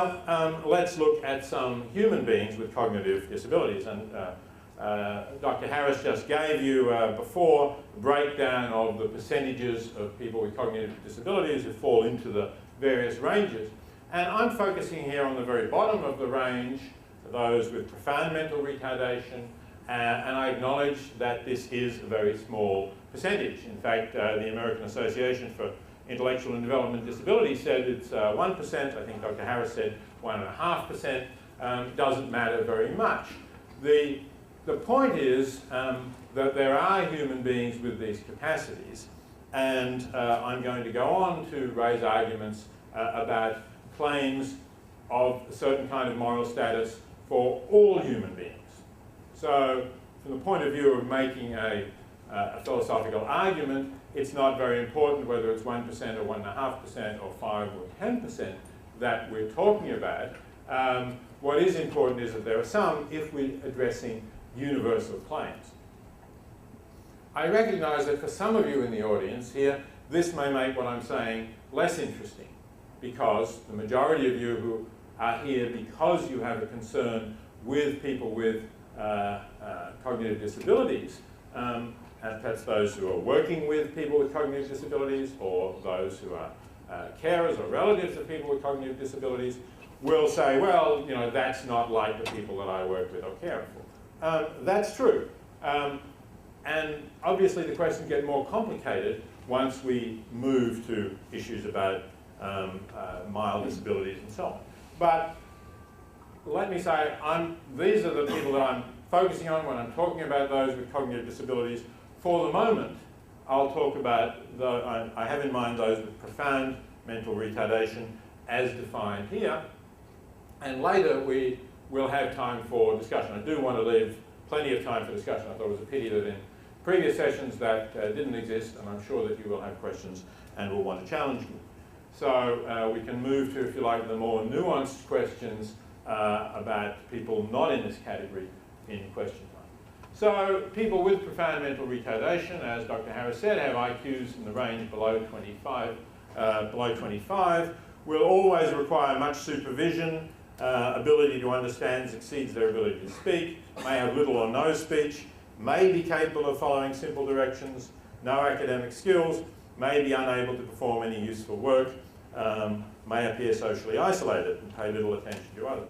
Now, let's look at some human beings with cognitive disabilities. And Dr. Harris just gave you before a breakdown of the percentages of people with cognitive disabilities who fall into the various ranges. And I'm focusing here on the very bottom of the range, those with profound mental retardation, and I acknowledge that this is a very small percentage. In fact, the American Association for Intellectual and Development Disability said it's 1%. I think Dr. Harris said 1.5%. Doesn't matter very much. The point is that there are human beings with these capacities, and I'm going to go on to raise arguments about claims of a certain kind of moral status for all human beings. So from the point of view of making a philosophical argument, it's not very important whether it's 1% or 1.5% or 5 or 10% that we're talking about. What is important is that there are some if we're addressing universal claims. I recognize that for some of you in the audience here, this may make what I'm saying less interesting, because the majority of you who are here because you have a concern with people with cognitive disabilities, and perhaps those who are working with people with cognitive disabilities, or those who are carers or relatives of people with cognitive disabilities, will say, well, you know, that's not like the people that I work with or care for. That's true. And obviously the questions get more complicated once we move to issues about mild disabilities and so on. But let me say, these are the people that I'm focusing on when I'm talking about those with cognitive disabilities. For the moment, I'll talk about, I have in mind those with profound mental retardation as defined here. And later we will have time for discussion. I do want to leave plenty of time for discussion. I thought it was a pity that in previous sessions that didn't exist, and I'm sure that you will have questions and will want to challenge me. So we can move to, if you like, the more nuanced questions about people not in this category in question time. So people with profound mental retardation, as Dr. Harris said, have IQs in the range below 25, will always require much supervision. Ability to understand exceeds their ability to speak, may have little or no speech, may be capable of following simple directions, no academic skills, may be unable to perform any useful work, may appear socially isolated and pay little attention to others.